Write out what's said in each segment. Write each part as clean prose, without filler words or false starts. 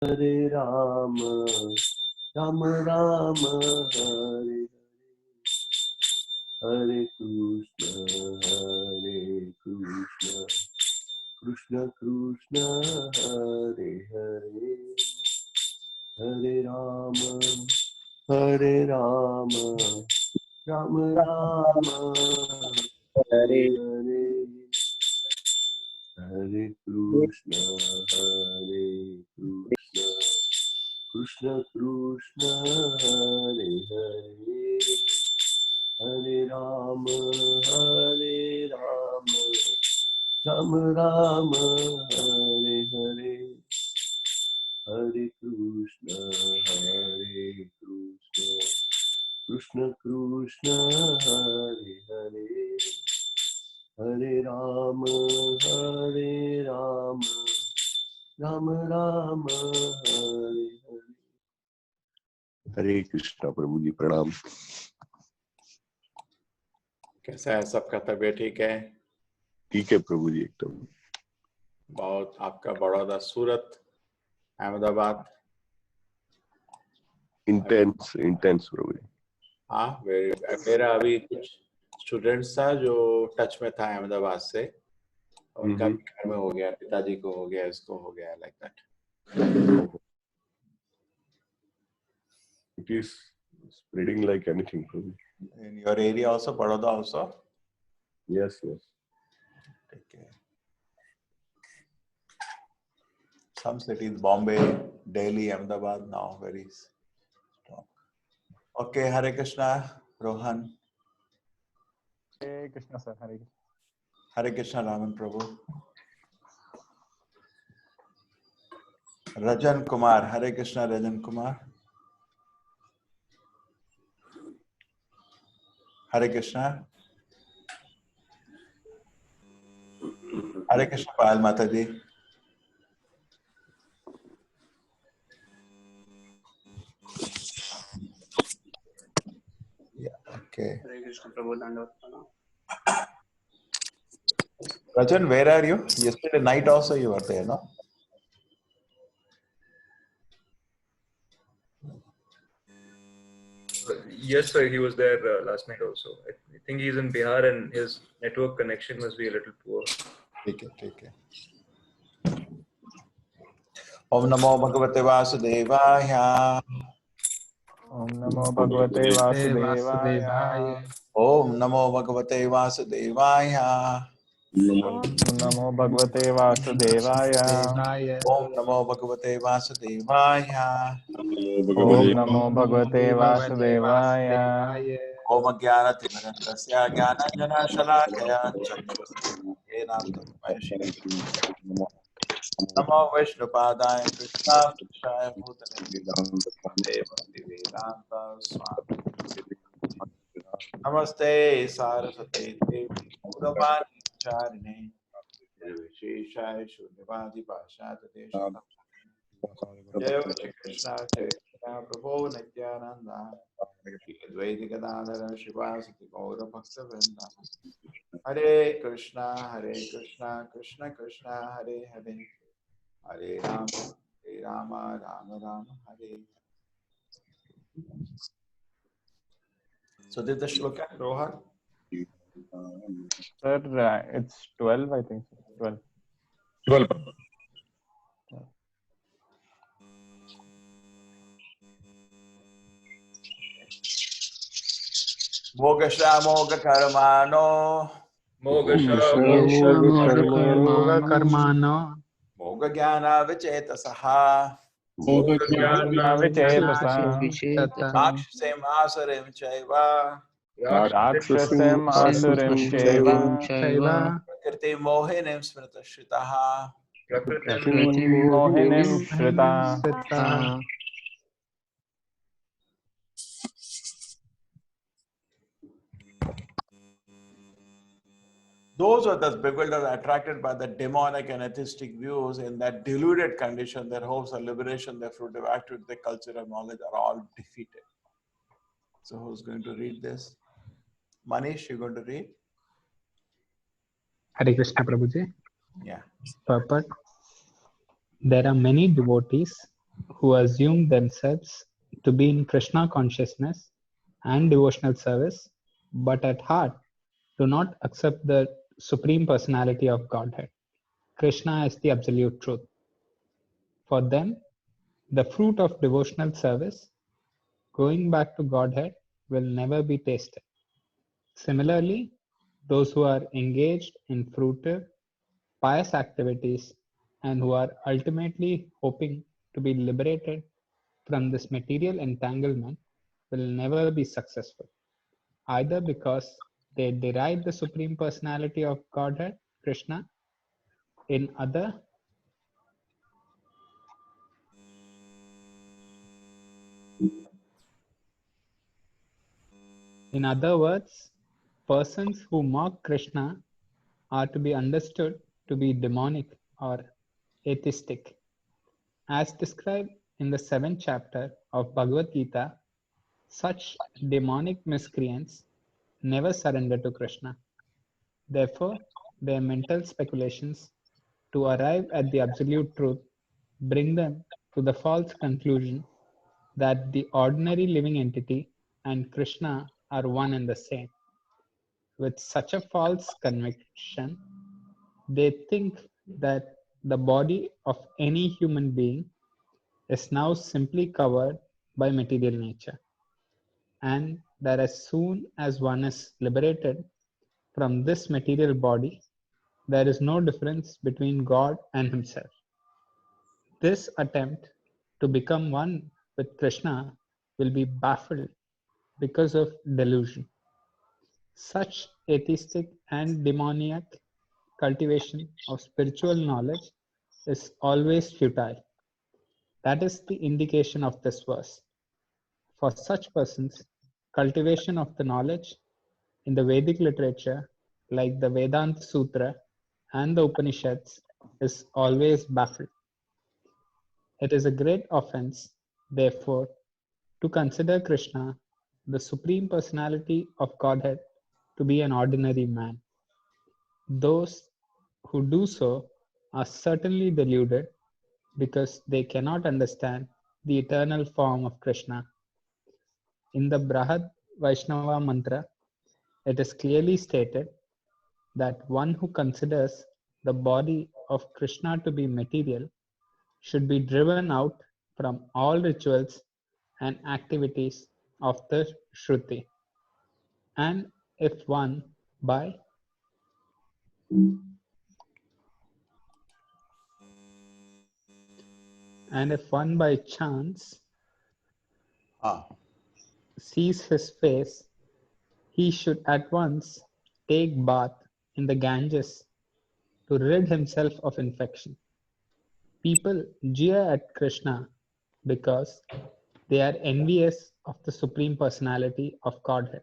Hare Rama, Rama Rama, Hare Hare Krishna, Krishna Krishna, Hare Hare, Hare Rama, Rama Rama, Hare Hare, Hare Krishna, Krishna Krishna, Hare Hare, Hare Rama, Rama Rama, Hare Hare, Hare Krishna, Krishna Krishna, Hare Hare, Hare Rama, Rama Rama, Hare Hare. हरे कृष्णा प्रभु जी, प्रणाम। कैसा है सबका? तबीयत ठीक है? ठीक है प्रभु जी, एकदम। बहुत। आपका बड़ौदा, सूरत, अहमदाबाद इंटेंस प्रभु जी। हाँ, मेरा अभी कुछ स्टूडेंट्स था जो टच में था अहमदाबाद से, उनका भी घर में हो गया, पिताजी को हो गया, इसको हो गया, like that. It is spreading like anything, Prabhu. In your area also, Baroda also? Yes. Okay. Some cities, Bombay, Delhi, Ahmedabad, now very strong. Okay, Hare Krishna, Rohan. Hare Krishna, sir. Hare Krishna. Hare Krishna, Raman Prabhu. Rajan Kumar. Hare Krishna, Rajan Kumar. Hare Krishna. Hare Krishna, Payal Mataji. Yeah, okay. Hare Krishna, Prabhu Dandavata. Rajan, where are you? Yesterday night also you were there, no? Yes, sir. He was there last night also. I think he's in Bihar and his network connection must be a little poor. ठीक है. Om Namo Bhagavate Vasudevaya. Om Namo Bhagavate Vasudevaya. Om Namo Bhagavate Vasudevaya. Om Namo Bhagavate Vasudevaya. Om Namo Bhagavate Vasudevaya. Om Namo Bhagavate Vasudevaya. Om Jnanatimirandasya Jnananjana Shalakaya Chandra Namo Vishnupadaya Krishna Prishaya Bhutale Vedanta Swami Namaste Saraswati Devi Gauravani Charine Nirvisheshaya Shunyavadi Pashyata Deshata Jaya Shri Krishna Chaitanya Prabhu Nityananda Shri Advaita Gadadhara Shivasati Gaura Bhakta Vrinda Hare Krishna Krishna Krishna Hare Hare Hare Rama Rama Rama Hare. So did the shloka, Rohan? Sir, it's 12, I think. 12. Mogasha Moga Karmano Moga कर्माणो Moga Jnana Vichetasaha Rakshasem Asurim Chaiva Rakshasam Asurim Chaiva Prakriti Mohinim Smritashitaha Mohinim Shrita. Those who are thus bewildered are attracted by the demonic and atheistic views. In that deluded condition, their hopes of liberation, their fruitive activity, their culture of knowledge are all defeated. So who's going to read this? Manish, you going to read? Hare Krishna Prabhuji. Yeah. Purport. There are many devotees who assume themselves to be in Krishna consciousness and devotional service, but at heart do not accept the Supreme Personality of Godhead, Krishna as the absolute truth. For them, the fruit of devotional service, going back to Godhead, will never be tasted. Similarly, those who are engaged in fruitive, pious activities and who are ultimately hoping to be liberated from this material entanglement will never be successful, either because they derive the Supreme Personality of Godhead, Krishna, in other In other words, persons who mock Krishna are to be understood to be demonic or atheistic. As described in the 7th chapter of Bhagavad Gita, such demonic miscreants never surrender to Krishna. Therefore, their mental speculations to arrive at the absolute truth bring them to the false conclusion that the ordinary living entity and Krishna are one and the same. With such a false conviction, they think that the body of any human being is now simply covered by material nature, and that as soon as one is liberated from this material body, there is no difference between God and himself. This attempt to become one with Krishna will be baffled because of delusion. Such atheistic and demoniac cultivation of spiritual knowledge is always futile. That is the indication of this verse. For such persons, cultivation of the knowledge in the Vedic literature, like the Vedanta Sutra and the Upanishads, is always baffled. It is a great offense, therefore, to consider Krishna, the Supreme Personality of Godhead, to be an ordinary man. Those who do so are certainly deluded because they cannot understand the eternal form of Krishna. In the Brahad Vaishnava mantra, it is clearly stated that one who considers the body of Krishna to be material should be driven out from all rituals and activities of the Shruti. And if one by chance Ah, sees his face, he should at once take bath in the Ganges to rid himself of infection. People jeer at Krishna because they are envious of the Supreme Personality of Godhead.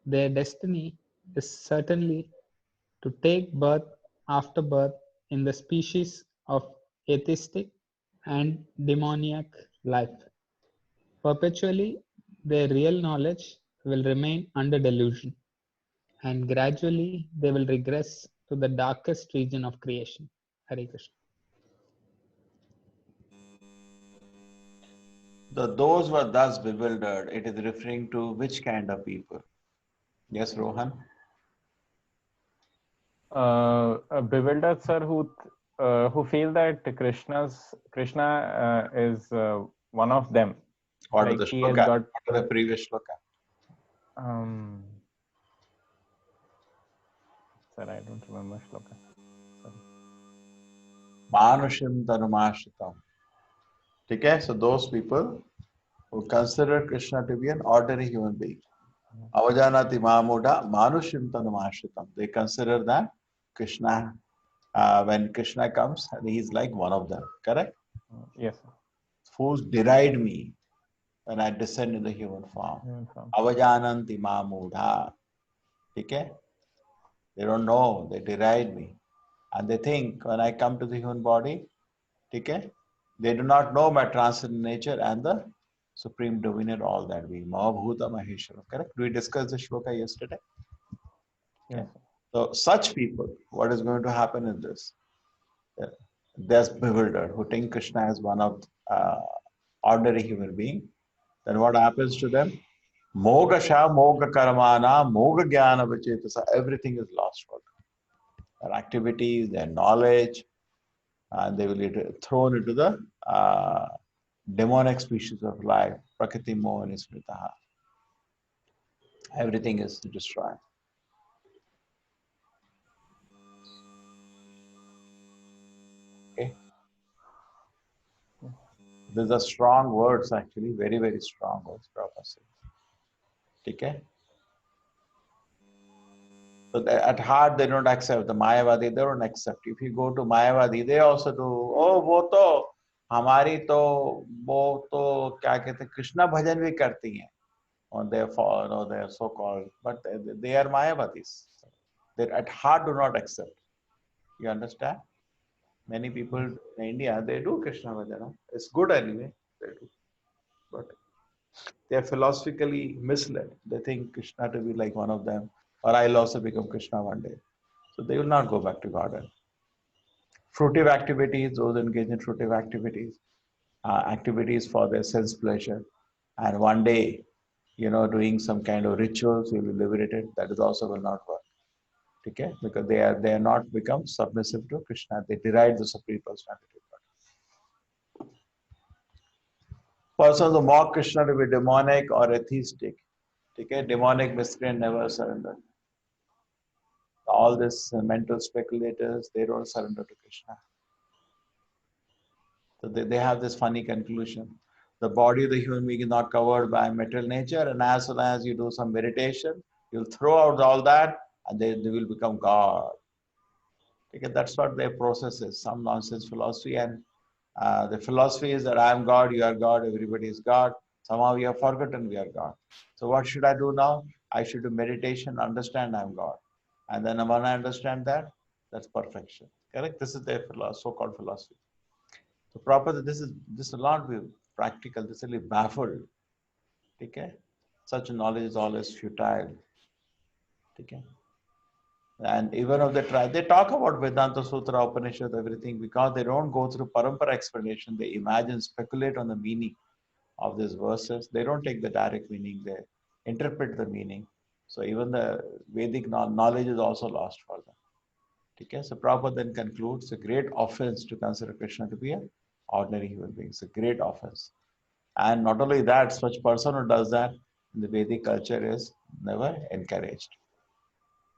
Their destiny is certainly to take birth after birth in the species of atheistic and demoniac life. Perpetually, their real knowledge will remain under delusion, and gradually they will regress to the darkest region of creation. Hare Krishna. those who are thus bewildered, it is referring to which kind of people? Yes, Rohan? Bewildered, sir, who feel that Krishna is one of them. What Like are the he has shloka? got What are the previous shloka? sir, I don't remember shloka. Sorry. Manushim Tanumashritam. Okay, so those people who consider Krishna to be an ordinary human being. Avajanati Mahamuda Manushim Tanumashritam. They consider that Krishna, when Krishna comes, he's like one of them. Correct? Yes, sir. Fools deride me when I descend in the human form. Human form. Avajananti Mahamudha. Okay? They don't know, they deride me. And they think when I come to the human body, okay, they do not know my transcendent nature and the supreme dominion, all that we. Mahabhuta Maheshwara. Correct? We discussed this shloka yesterday. Yes, sir. So such people, what is going to happen in this? they're bewildered, who think Krishna is one of ordinary human being, then what happens to them? Moga sha, moga karmana, moga jnana vachetasa, everything is lost for them. Their activities, their knowledge, and they will be thrown into the demonic species of life, prakriti moha nismritaha. Everything is destroyed. Okay. These are strong words, actually, very, very strong words, Prabhupada says. Okay. So at heart, they don't accept the Mayavadi. They don't accept. If you go to Mayavadi, they also do. Oh, वो तो हमारी तो वो तो क्या कहते हैं कृष्णा भजन भी करती हैं. Or they are so-called, but they are Mayavadis. They at heart do not accept. You understand? Many people in India, they do Krishna bhajana. It's good anyway. They do, but they are philosophically misled. They think Krishna to be like one of them, or I'll also become Krishna one day. So they will not go back to garden. Fruitive activities, those engaged in fruitive activities, activities for their sense pleasure, and one day, doing some kind of rituals, will be liberated. That is also will not work. Okay? Because they are not become submissive to Krishna. They deride the supreme personality of God. Persons who mock Krishna to be demonic or atheistic. Okay? Demonic miscreant never surrender. All these mental speculators, they don't surrender to Krishna. So they have this funny conclusion. The body of the human being is not covered by material nature, and as soon as you do some meditation, you'll throw out all that, and they will become God. Okay, that's what their process is, some nonsense philosophy. And the philosophy is that I am God, you are God, everybody is God. Somehow we have forgotten we are God. So what should I do now? I should do meditation, understand I am God. And then when I understand that, that's perfection. Correct? This is their so-called philosophy. So proper, this will not be practical, this will be baffled. Okay? Such knowledge is always futile. Okay? And even if they try, they talk about Vedanta Sutra, Upanishad, everything, because they don't go through parampara explanation. They imagine, speculate on the meaning of these verses. They don't take the direct meaning, they interpret the meaning. So even the Vedic knowledge is also lost for them. Okay? So Prabhupada then concludes, a great offense to consider Krishna to be an ordinary human being. It's a great offense. And not only that, such person who does that in the Vedic culture is never encouraged.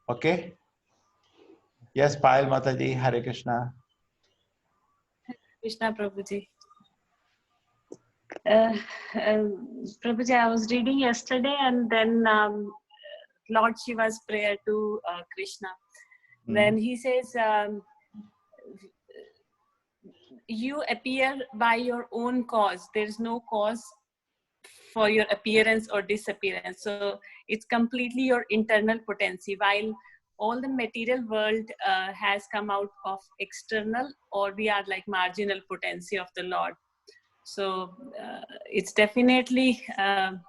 Okay? Yes, Payal Mataji, Hare Krishna. Krishna Prabhuji. Prabhuji, I was reading yesterday, and then Lord Shiva's prayer to Krishna. Then he says, you appear by your own cause. There is no cause for your appearance or disappearance. So it's completely your internal potency. While all the material world has come out of external, or we are like marginal potency of the Lord. So it's definitely a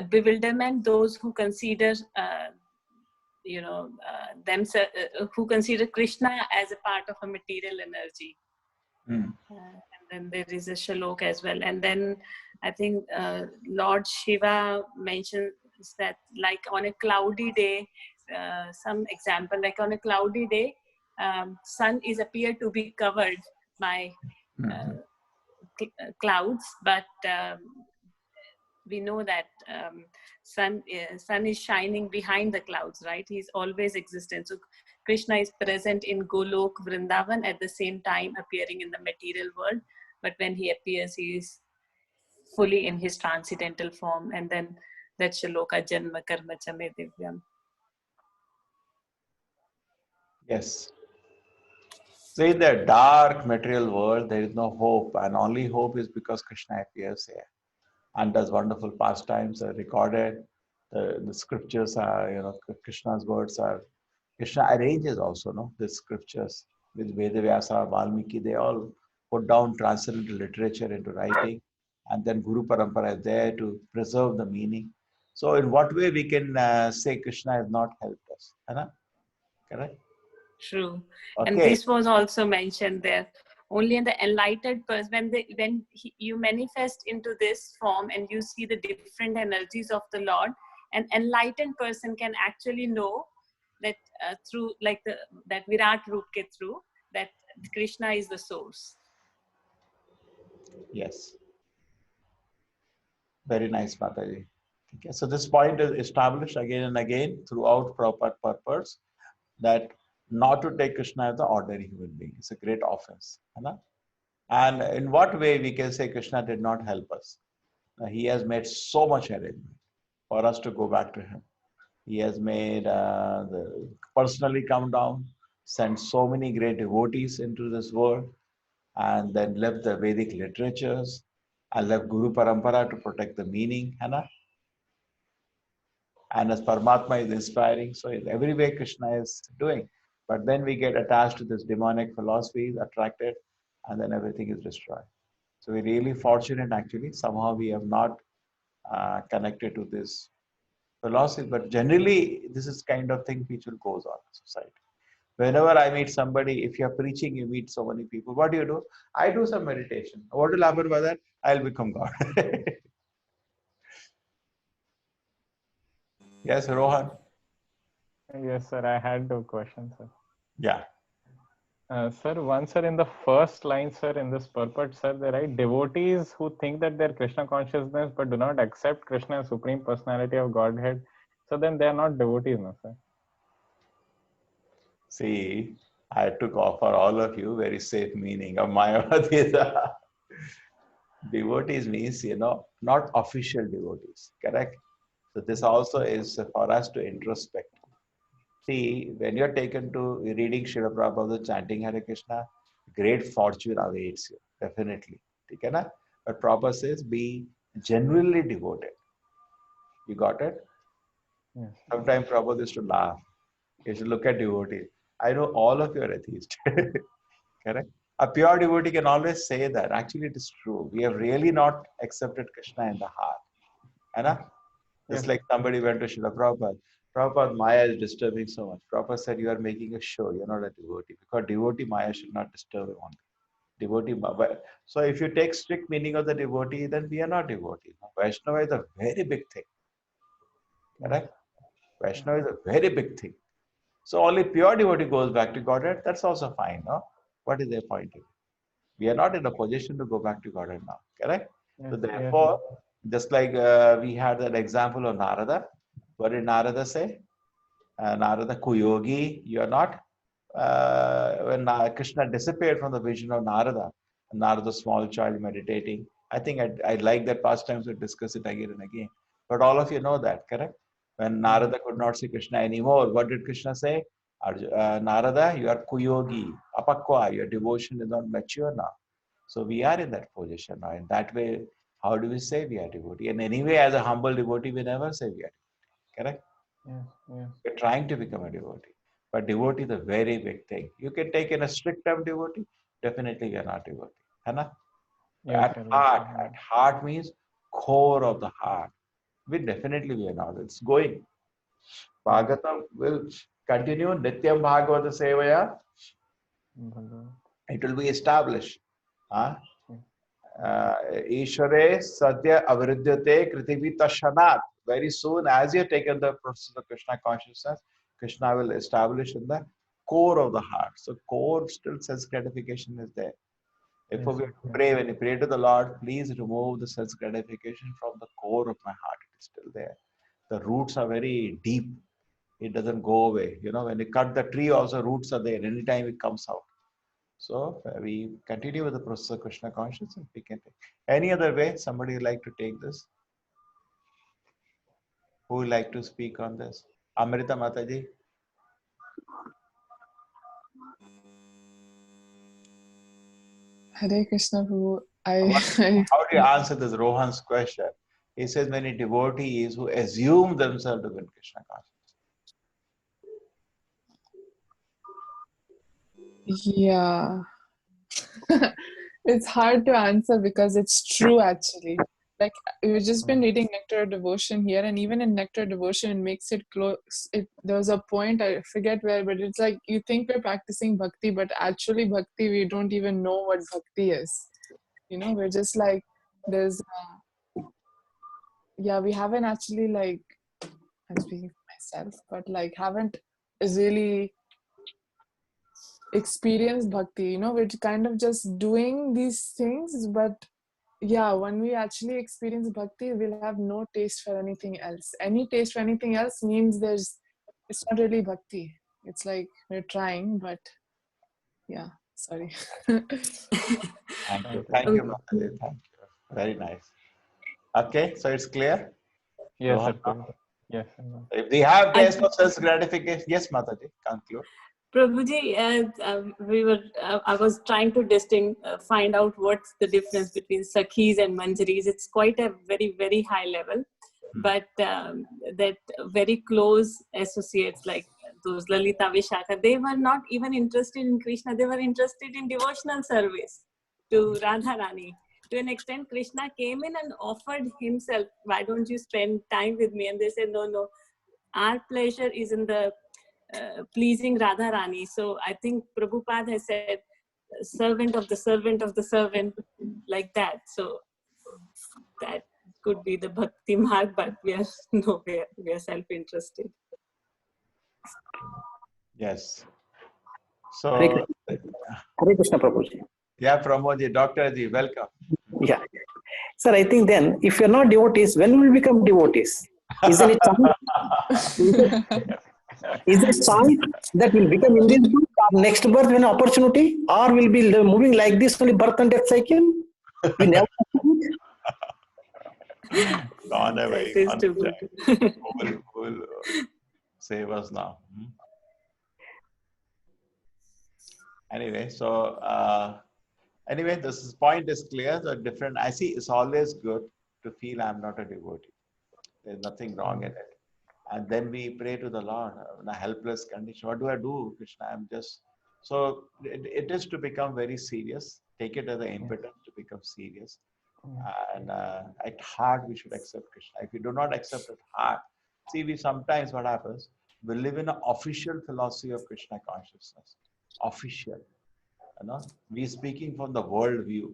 bewilderment. Those who consider, themselves, who consider Krishna as a part of a material energy. And then there is a shalok as well. And then I think Lord Shiva mentions that, like on a cloudy day, some example, like on a cloudy day, sun is appeared to be covered by clouds, but we know that sun is shining behind the clouds, right? He's always existent. So Krishna is present in Golok, Vrindavan, at the same time appearing in the material world. But when he appears, he is fully in his transcendental form. And then that Shaloka Janma Karma Chame Divyam. Yes. So in the dark material world, there is no hope, and only hope is because Krishna appears here and does wonderful pastimes are recorded. The scriptures are, Krishna's words are, Krishna arranges also, the scriptures with Vedavyasa, Valmiki, they all put down transcendental literature into writing, and then Guru Parampara is there to preserve the meaning. So in what way we can say Krishna has not helped us? Correct? True. And Okay. this was also mentioned there. Only in the enlightened person, you manifest into this form and you see the different energies of the Lord, an enlightened person can actually know that through like that Virat Roop ke through, that Krishna is the source. Yes. Very nice, Mataji. Okay. So this point is established again and again throughout Prabhupada purpose, that not to take Krishna as the ordinary human being. It's a great offense. And in what way we can say Krishna did not help us? He has made so much arrangement for us to go back to him. He has made personally come down, sent so many great devotees into this world, and then left the Vedic literatures and left Guru Parampara to protect the meaning. And as Paramatma is inspiring, so in every way Krishna is doing. But then we get attached to this demonic philosophies, attracted, and then everything is destroyed. So we're really fortunate actually. Somehow we have not connected to this philosophy, but generally this is kind of thing which will goes on in society. Whenever I meet somebody, if you're preaching, you meet so many people. What do? I do some meditation. What will happen by that? I'll become God. Yes, Rohan. Yes, sir. I had two questions, sir. Yeah. Sir, one, sir, in the first line, sir, in this purport, sir, they write devotees who think that they're Krishna consciousness but do not accept Krishna as Supreme Personality of Godhead. So then they are not devotees, no, sir. See, I took for all of you very safe meaning of Mayavadi. Devotees means, not official devotees, correct? So this also is for us to introspect. See, when you're taken to reading Srila Prabhupada, chanting Hare Krishna, great fortune awaits you, definitely. Okay, na? But Prabhupada says, be genuinely devoted. You got it? Yes. Sometimes Prabhupada used to laugh. You should look at devotees. I know all of you are atheists. Correct? A pure devotee can always say that. Actually, it is true. We have really not accepted Krishna in the heart. Just Yes. like somebody went to Srila Prabhupada. Prabhupada, Maya is disturbing so much. Prabhupada said, you are making a show. You're not a devotee. Because devotee Maya should not disturb him only. Devotee Maya. So if you take strict meaning of the devotee, then we are not devotees. Vaishnava is a very big thing. Correct? Vaishnava is a very big thing. So only pure devotee goes back to Godhead. That's also fine. No? What is their point? We are not in a position to go back to Godhead now. Correct? Yes. So therefore, just like we had that example of Narada. What did Narada say? Narada Kuyogi, you are not. When Krishna disappeared from the vision of Narada, Narada, small child meditating. I think I'd like that pastimes to discuss it again and again. But all of you know that, correct? When Narada could not see Krishna anymore, what did Krishna say? Narada, you are Kuyogi, Apakwa, your devotion is not mature now. So we are in that position now. In that way, how do we say we are devotee? And anyway, as a humble devotee, we never say we are devotee, correct? Yes. Yes. We're trying to become a devotee. But devotee is a very big thing. You can take in a strict term devotee, definitely you're not devotee. Yes, At heart means core of the heart. We are not. It's going. Bhagavatam will continue. Nityam Bhagavata Sevaya. It will be established. Ishvare Sadhya Avridyate Kritivi Tashanat. Very soon, as you have taken the process of Krishna consciousness, Krishna will establish in the core of the heart. So, core still sense gratification is there. If we pray, when you pray to the Lord, please remove the sense gratification from the core of my heart. It is still there. The roots are very deep. It doesn't go away. When you cut the tree, also roots are there. Anytime it comes out. So we continue with the process of Krishna consciousness. We can take any other way. Somebody would like to take this? Who would like to speak on this? Amrita Mataji. Hare Krishna Prabhu. How do you answer this Rohan's question? He says many devotees who assume themselves to be in Krishna consciousness. Yeah. It's hard to answer because it's true actually. Like we've just been reading Nectar of Devotion here, and even in Nectar of Devotion, it makes it close. There was a point, I forget where, but it's like you think we're practicing bhakti, but actually bhakti, we don't even know what bhakti is. You know, we're just like, there's, yeah, we haven't actually like, I'm speaking for myself, but like haven't really experienced bhakti. You know, we're kind of just doing these things, but yeah, when we actually experience bhakti, we'll have no taste for anything else. Any taste for anything else means it's not really bhakti. It's like we're trying, but yeah, sorry. Thank you. Thank you, Mataji. Thank you. Very nice. Okay, so it's clear? Yes, Rohan? sir. Prabhuji. Yes. Sir. If we have taste for self gratification, yes, Mataji, conclude. Prabhuji, I was trying to find out what's the difference between Sakhis and Manjaris. It's quite a very, very high level, but that very close associates like those Lalita Vishaka, they were not even interested in Krishna. They were interested in devotional service to Radharani. To an extent, Krishna came in and offered himself, why don't you spend time with me? And they said, no, our pleasure is in the pleasing Radharani. So I think Prabhupada has said, servant of the servant of the servant, like that. So that could be the bhakti mark, but we are nowhere. We are self-interested. Yes. So, Hare Krishna Prabhuji. yeah, Pramodji, Dr. Ji, welcome. Yeah. Sir, I think then, if you're not devotees, when will we become devotees? Isn't it is it a chance that will become in this birth or next birth when opportunity, or will be moving like this only birth and death cycle? We never Gone away. That is too good. Who will save us now? Anyway, so anyway, this point is clear. The different, I see it's always good to feel I'm not a devotee. There's nothing wrong in it. And then we pray to the Lord in a helpless condition. What do I do, Krishna? I'm just, so it is to become very serious. Take it as an impetus to become serious. And at heart, we should accept Krishna. If we do not accept at heart, see, we sometimes, what happens, we live in an official philosophy of Krishna consciousness. Official. You know, we speaking from the world view,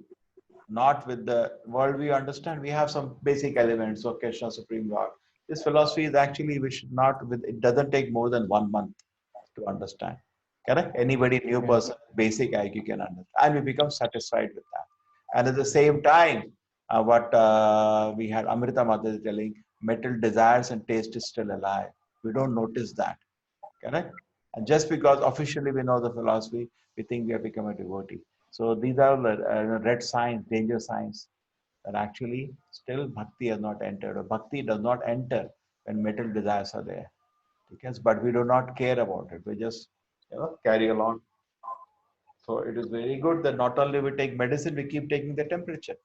not with the world we understand. We have some basic elements of Krishna, Supreme Lord. This philosophy is actually, we should not, it doesn't take more than 1 month to understand. Correct? Anybody, new person, basic IQ can understand. And we become satisfied with that. And at the same time, what we had Amrita Mata telling, mental desires and taste is still alive. We don't notice that. Correct? And just because officially we know the philosophy, we think we have become a devotee. So these are the red signs, danger signs, that actually still bhakti has not entered, or bhakti does not enter when material desires are there. Because, but we do not care about it. We just carry along. So it is very good that not only we take medicine, we keep taking the temperature.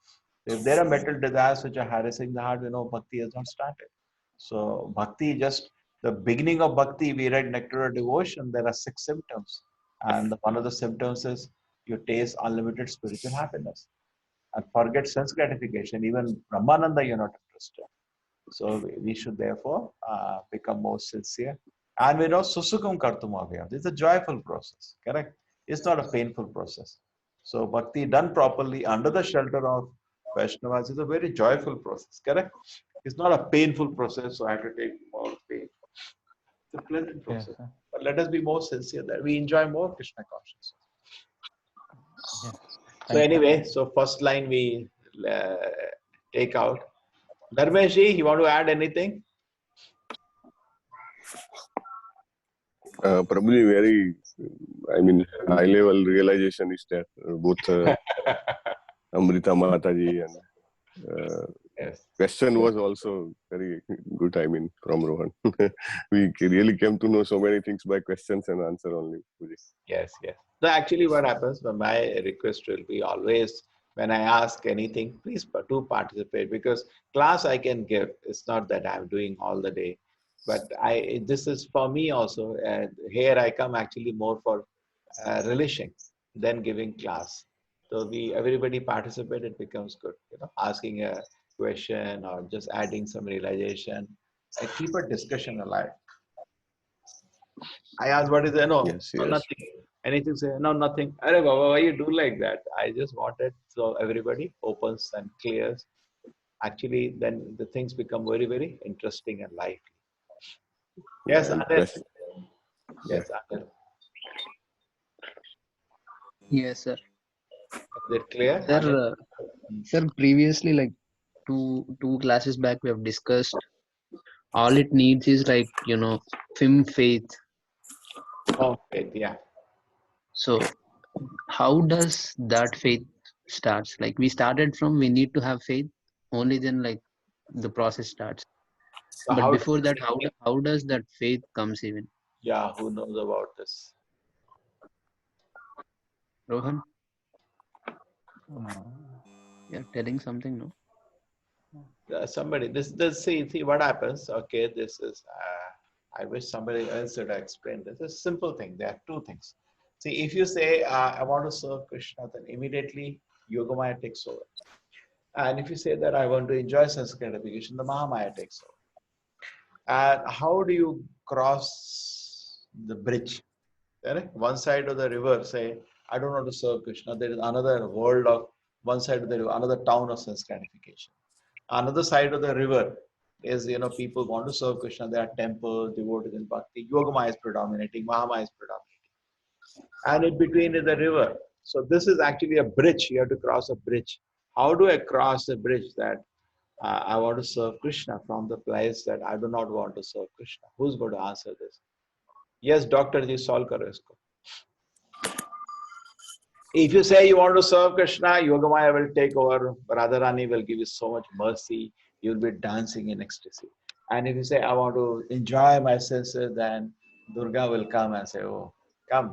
If there are material desires which are harassing the heart, we know bhakti has not started. So bhakti, just the beginning of bhakti, we read Nectar of Devotion, there are 6 symptoms. And one of the symptoms is you taste unlimited spiritual happiness. And forget sense gratification. Even Brahmananda, you're not interested. So we should therefore become more sincere. And we know Susukham Kartum Avyam. This is a joyful process, correct? It's not a painful process. So bhakti done properly under the shelter of Vaishnavas is a very joyful process, correct? It's not a painful process, so I have to take more pain. It's a pleasant process. Yes, But let us be more sincere that we enjoy more Krishna consciousness. yes. So anyway, so first line we take out. Dharmesh, you want to add anything? Probably very, I mean, high level realization is that both Amrita Mataji and Yes. question was also very good, I mean, from Rohan. We really came to know so many things by questions and answer only. Yes, yes. So actually what happens, my request will be always, when I ask anything, please do participate, because class I can give. It's not that I'm doing all the day. But this is for me also. Here I come actually more for relishing than giving class. So everybody participate, it becomes good. Asking question or just adding some realization. I keep a discussion alive. I ask what is there? No, Yes, no, yes. nothing. Anything say? No, nothing. Arey Baba, why you do like that? I just wanted so everybody opens and clears. Actually, then the things become very, very interesting and lively. Yes, And Anil. Yes, Anil. Yes, sir. Is it clear? Sir, Anil? sir, previously, like two classes back, we have discussed all it needs is like, faith. Oh, faith, yeah. So how does that faith starts? Like we started from we need to have faith, only then like the process starts. So But how? before that, how does that faith comes even? Yeah, who knows about this? Rohan? You're telling something, no? Somebody, this see what happens. Okay, this is. I wish somebody else would explain this. It's a simple thing. There are two things. See, if you say I want to serve Krishna, then immediately Yogamaya takes over. And if you say that I want to enjoy sense gratification, the Mahamaya takes over. And how do you cross the bridge? Correct? One side of the river, say, I don't want to serve Krishna. There is another world of one side of the river, another town of sense gratification. Another side of the river is, people want to serve Krishna. There are temples, devotees in bhakti. Yogamaya is predominating, Mahamaya is predominating. And in between is the river. So this is actually a bridge. You have to cross a bridge. How do I cross a bridge that I want to serve Krishna from the place that I do not want to serve Krishna? Who's going to answer this? Yes, Dr. Ji, solve karo isko. If you say you want to serve Krishna, Yogamaya will take over. Radharani will give you so much mercy. You'll be dancing in ecstasy. And if you say, I want to enjoy my senses, then Durga will come and say, oh, come.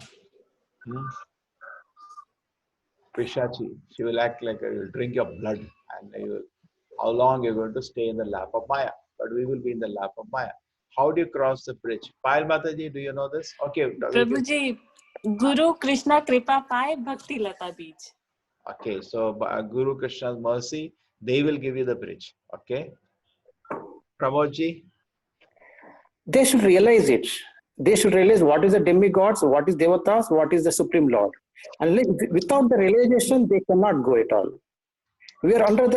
Pishachi. She will act like you will drink your blood. And you will, how long you're going to stay in the lap of Maya? But we will be in the lap of Maya. How do you cross the bridge? Payal Mataji, do you know this? Okay. Prabhuji, Guru Krishna Kripa Pai Bhakti Lata Beej. Okay, so Guru Krishna's mercy, they will give you the bridge. Okay. Pramodji? They should realize it. They should realize what is the demigods, what is devatas, what is the supreme lord. And without the realization, they cannot go at all. We are under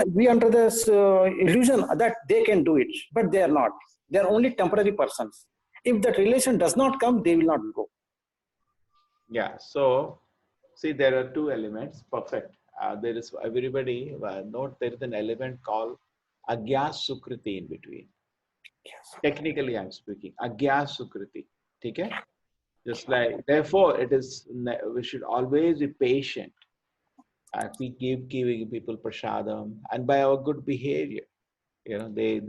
this illusion that they can do it, but they are not. They are only temporary persons. If that relation does not come, they will not go. Yeah. So, see, there are two elements. Perfect. There is everybody note there is an element called Agya Sukriti in between. Yes. Technically, I'm speaking Agya Sukriti. Okay. Just like therefore, it is we should always be patient. We keep giving people prasadam, and by our good behavior, they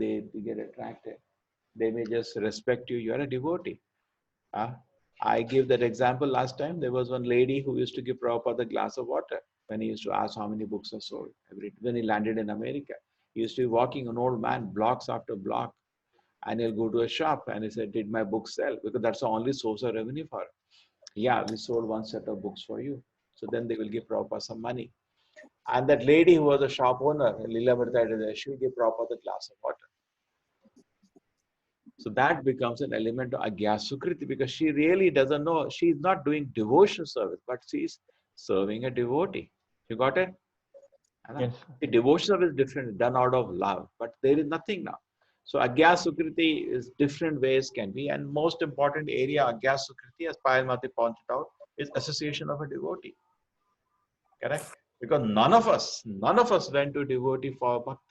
get attracted. They may just respect you. You are a devotee. I gave that example last time. There was one lady who used to give Prabhupada a glass of water when he used to ask how many books are sold. When he landed in America, he used to be walking an old man blocks after block, and he'll go to a shop and he said, "Did my book sell?" Because that's the only source of revenue for him. Yeah, we sold one set of books for you. So then they will give Prabhupada some money. And that lady who was a shop owner, Leela Bhattacharya, she will give Prabhupada a glass of water. So that becomes an element of Agya Sukriti because she really doesn't know. She's not doing devotion service, but she's serving a devotee. You got it? Yes. The devotion service is different, done out of love, but there is nothing now. So Agya Sukriti is different ways can be. And most important area, Agya Sukriti, as Payal Mati pointed out, is association of a devotee. Correct? Because none of us went to devotee for bhakti.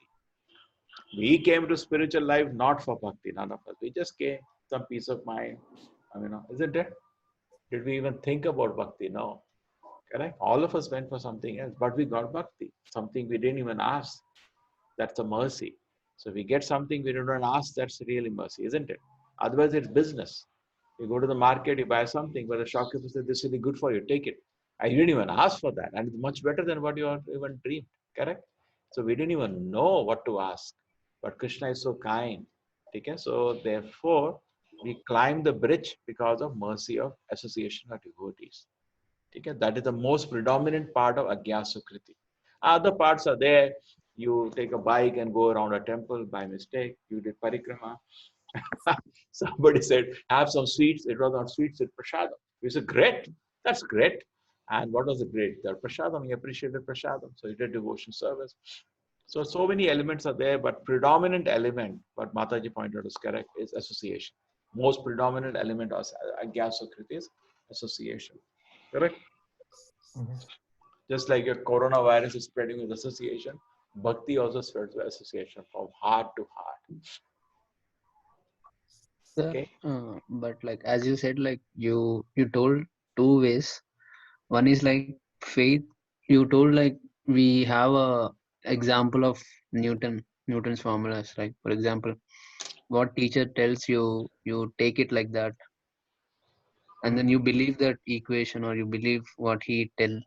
We came to spiritual life not for bhakti, none of us. We just came some peace of mind. Isn't it? Did we even think about bhakti? No. Correct? All of us went for something else, but we got bhakti, something we didn't even ask. That's a mercy. So we get something we did not ask, that's really mercy, isn't it? Otherwise, it's business. You go to the market, you buy something, but the shopkeeper says, this is really good for you, take it. I didn't even ask for that, and it's much better than what you even dreamed. Correct? So we didn't even know what to ask. But Krishna is so kind. Okay? So therefore, we climb the bridge because of mercy of association of devotees. Okay? That is the most predominant part of Agya Sukriti. Other parts are there. You take a bike and go around a temple by mistake. You did parikrama. Somebody said, have some sweets. It was not sweets, it's prasadam. We said, great. That's great. And what was the great? The prasadam. He appreciated prasadam. So he did devotion service. So many elements are there, but predominant element, what Mataji pointed out is correct, is association. Most predominant element of Agyasakriti is association. Correct? Just like your coronavirus is spreading with association, bhakti also spreads with association from heart to heart. Sir, Okay. but like as you said, like you told two ways. One is like faith. You told like we have a example of Newton's formulas. Like for example, what teacher tells you, you take it like that, and then you believe that equation or you believe what he tell,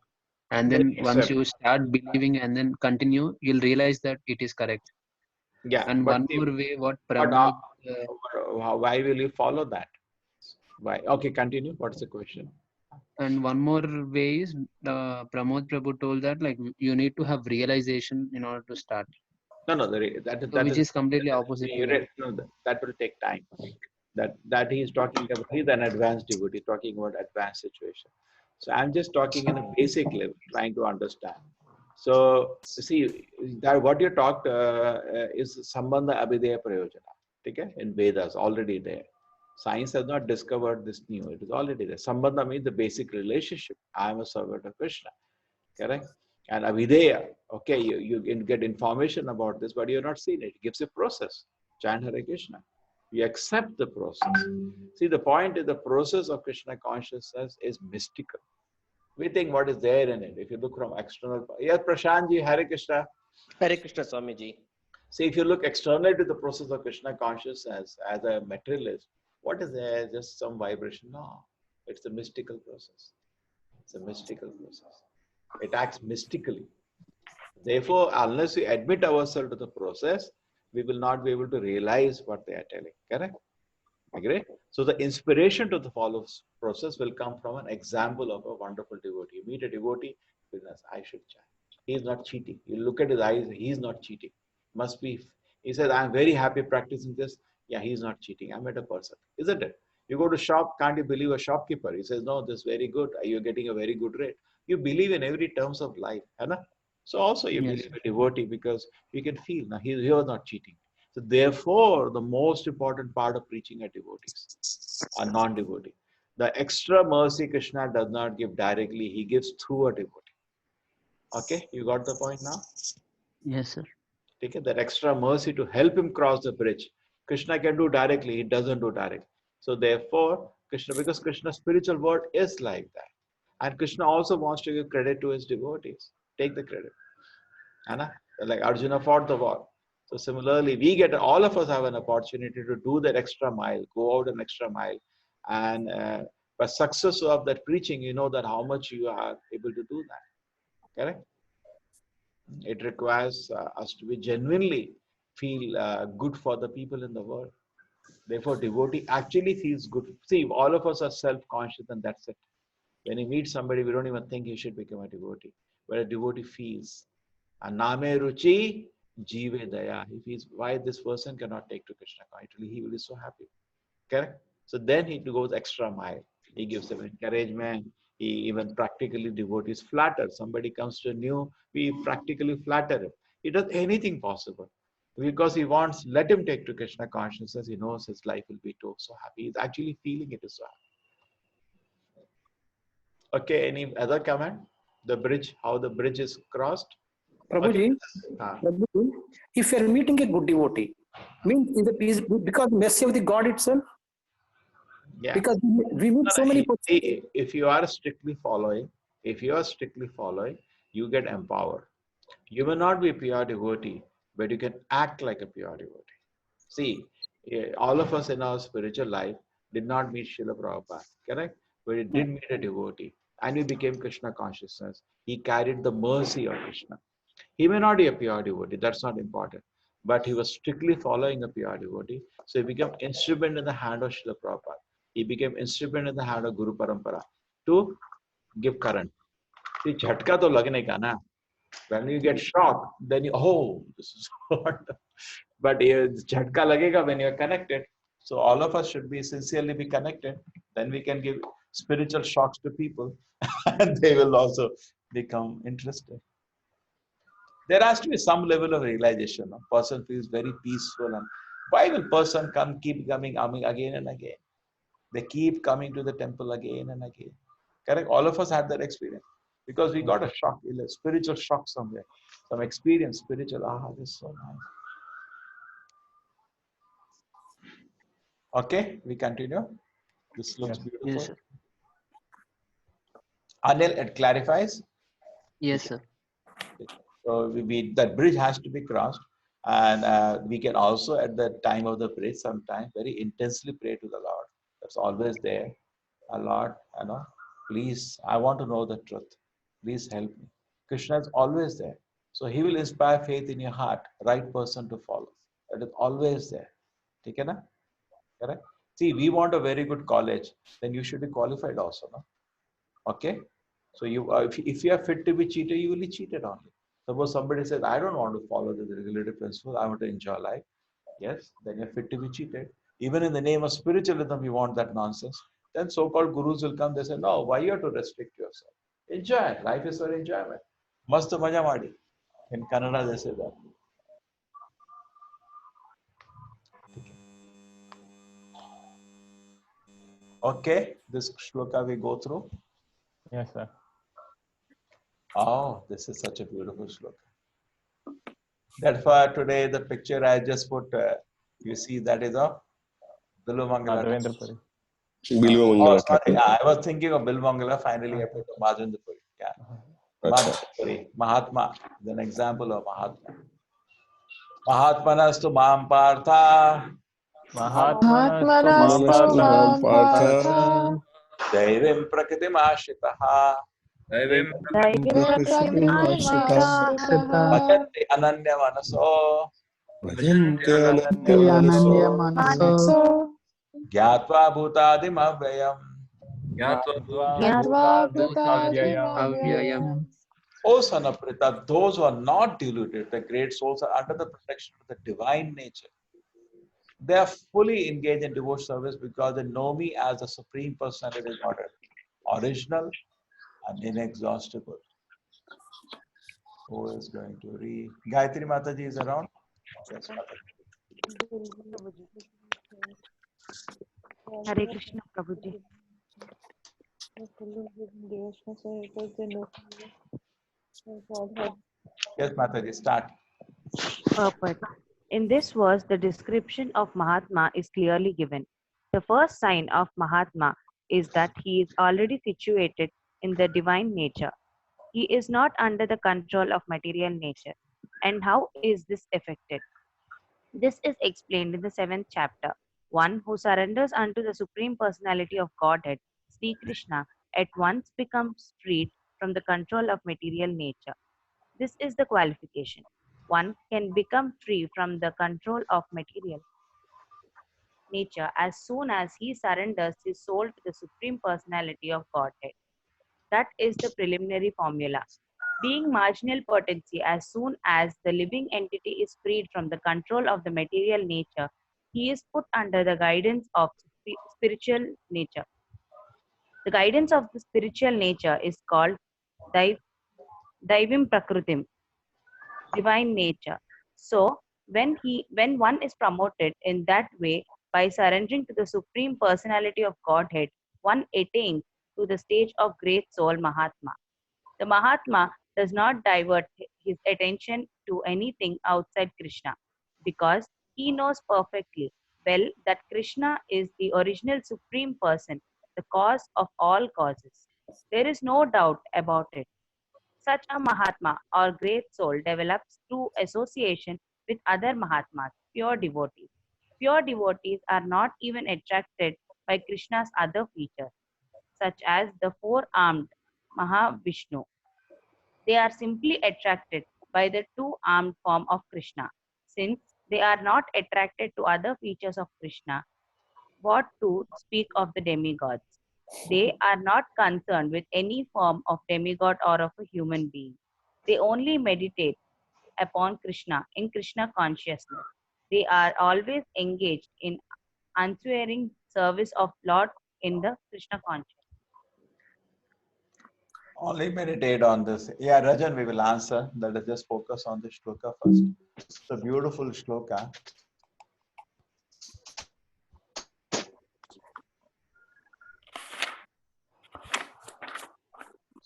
and then once you start believing and then continue, you'll realize that it is correct. Yeah. And but one more way, what but, Pramod. why will you follow that? Why? Okay, continue. What's the question? And one more way is Pramod Prabhu told that like you need to have realization in order to start. No, So which is completely opposite to that. No, that will take time. That he is talking about. He's an advanced devotee, talking about advanced situation. So I'm just talking in a basic level, trying to understand. So see that what you talked is Sambandha Abhideya Prayojana. Okay? In Vedas, already there. Science has not discovered this new. It is already there. Sambandha means the basic relationship. I am a servant of Krishna. Correct? And Avideya, okay, you can get information about this, but you're not seen it. It gives a process. Chant Hare Krishna. You accept the process. See, the point is the process of Krishna consciousness is mystical. We think what is there in it. If you look from external, yes, Prashantji, Hare Krishna. Hare Krishna, Swamiji. See, if you look externally to the process of Krishna consciousness as a materialist, what is there? Just some vibration? No, it's a mystical process. It's a mystical process. It acts mystically. Therefore, unless we admit ourselves to the process, we will not be able to realize what they are telling. Correct? Agree? So the inspiration to the follow process will come from an example of a wonderful devotee. You meet a devotee, goodness, I should chant. He is not cheating. You look at his eyes, he is not cheating. Must be. He says, I'm very happy practicing this. Yeah, he's not cheating. I met a person. Isn't it? You go to shop, can't you believe a shopkeeper? He says, no, this is very good. You're getting a very good rate. You believe in every terms of life. Right? So also you believe a devotee because you can feel, now he was not cheating. So therefore, the most important part of preaching are devotees, a non-devotee. The extra mercy Krishna does not give directly, he gives through a devotee. Okay, you got the point now? Yes, sir. Take it, that extra mercy to help him cross the bridge. Krishna can do directly, he doesn't do directly. So therefore, Krishna, because Krishna's spiritual word is like that. And Krishna also wants to give credit to his devotees. Take the credit. Anna? Like Arjuna fought the war. So similarly, all of us have an opportunity to do that extra mile, go out an extra mile. And by success of that preaching, you know that how much you are able to do that. Correct? It requires us to be genuinely feel good for the people in the world. Therefore, devotee actually feels good. See, all of us are self-conscious and that's it. When you meet somebody, we don't even think you should become a devotee. But a devotee feels. Name ruchi, jive daya. He feels why this person cannot take to Krishna. Actually, he will be so happy. Correct? So then he goes extra mile. He gives them encouragement. He even practically devotees flatter. Somebody comes to new, we practically flatter him. He does anything possible. Because he wants, let him take to Krishna consciousness. He knows his life will be so happy. He's actually feeling it is so happy. Okay, any other comment? The bridge, how the bridge is crossed? Prabhuji, Prabhuji, if you are meeting a good devotee, means is because mercy of the God itself? Yeah. Because we meet so many people. If you are strictly following, you get empowered. You may not be a pure devotee, but you can act like a pure devotee. See, all of us in our spiritual life did not meet Srila Prabhupada, correct? But we did meet a devotee and we became Krishna consciousness. He carried the mercy of Krishna. He may not be a pure devotee, that's not important. But he was strictly following a pure devotee. So he became instrument in the hand of Srila Prabhupada. He became instrument in the hand of Guru Parampara to give current. See, jhatka to lagne ka na. When you get shocked, then you, oh, this is what. But jhatka lagega when you're connected. So all of us should be sincerely be connected. Then we can give spiritual shocks to people, and they will also become interested. There has to be some level of realization. A person feels very peaceful, and why will person keep coming again and again? They keep coming to the temple again and again. Correct? All of us had that experience because we got a shock, a spiritual shock somewhere, some experience, spiritual. This is so nice. Okay, we continue. This looks beautiful. Yes, sir. Anil, it clarifies. Yes, sir. So that bridge has to be crossed, and we can also at the time of the bridge sometime very intensely pray to the Lord. That's always there. Lord, please, I want to know the truth. Please help me. Krishna is always there. So he will inspire faith in your heart, right person to follow. That is always there. Okay, na? Correct? See, we want a very good college, then you should be qualified also. No? Okay? So you, if you are fit to be cheated, you will be cheated only. Suppose somebody says, I don't want to follow the regulative principle, I want to enjoy life. Yes, then you're fit to be cheated. Even in the name of spiritualism, you want that nonsense. Then so-called gurus will come, they say, no, why you have to restrict yourself? Enjoy. Life is for enjoyment. Mast maja madi. In Kannada, they say that. Okay, this shloka we go through. Yes, sir. Oh, this is such a beautiful shloka. That's why today the picture I just put, you see that is of Bilvamangala. Madhavendra Puri. Bilvamangala. Oh, sorry. I was thinking of Bilvamangala. Finally, I put Madhavendra Puri. Yeah. Madhavendra Puri. Mahatma is an example of Mahatma. Mahatmanastu Mam Partha. Mahatmanastu Mam Partha. Daivim Prakritim Ashitaha. Daivim Prakritim Ashitaha. Bhajanti Ananya Manaso. Bhajante Ananya Manaso. Gyatva Bhutadim Avyayam. Gyatva Bhutadim Avyayam. O son of Prita, those who are not deluded, the great souls are under the protection of the divine nature. They are fully engaged in devotional service because they know me as the Supreme Personality of Godhead, original and inexhaustible. Who is going to read? Gayatri Mataji is around? Yes, Hare Krishna, Prabhuji. Yes, Mataji, start. Purport. In this verse, the description of Mahatma is clearly given. The first sign of Mahatma is that he is already situated in the divine nature. He is not under the control of material nature. And how is this affected? This is explained in the 7th chapter. One who surrenders unto the Supreme Personality of Godhead, Sri Krishna, at once becomes freed from the control of material nature. This is the qualification. One can become free from the control of material nature as soon as he surrenders his soul to the Supreme Personality of Godhead. That is the preliminary formula. Being marginal potency, as soon as the living entity is freed from the control of the material nature, he is put under the guidance of spiritual nature. The guidance of the spiritual nature is called Daivim Prakritim, divine nature. So, when one is promoted in that way by surrendering to the Supreme Personality of Godhead, one attains to the stage of great soul Mahatma. The Mahatma does not divert his attention to anything outside Krishna because he knows perfectly well that Krishna is the original Supreme Person, the cause of all causes. There is no doubt about it. Such a Mahatma or great soul develops through association with other Mahatmas, pure devotees. Pure devotees are not even attracted by Krishna's other features, such as the four-armed Mahavishnu. They are simply attracted by the two-armed form of Krishna. Since they are not attracted to other features of Krishna, what to speak of the demigods? They are not concerned with any form of demigod or of a human being. They only meditate upon Krishna in Krishna consciousness. They are always engaged in unswearing service of Lord in the Krishna consciousness. Only meditate on this. Yeah, Rajan, we will answer. Let us just focus on the shloka first. It's a beautiful shloka.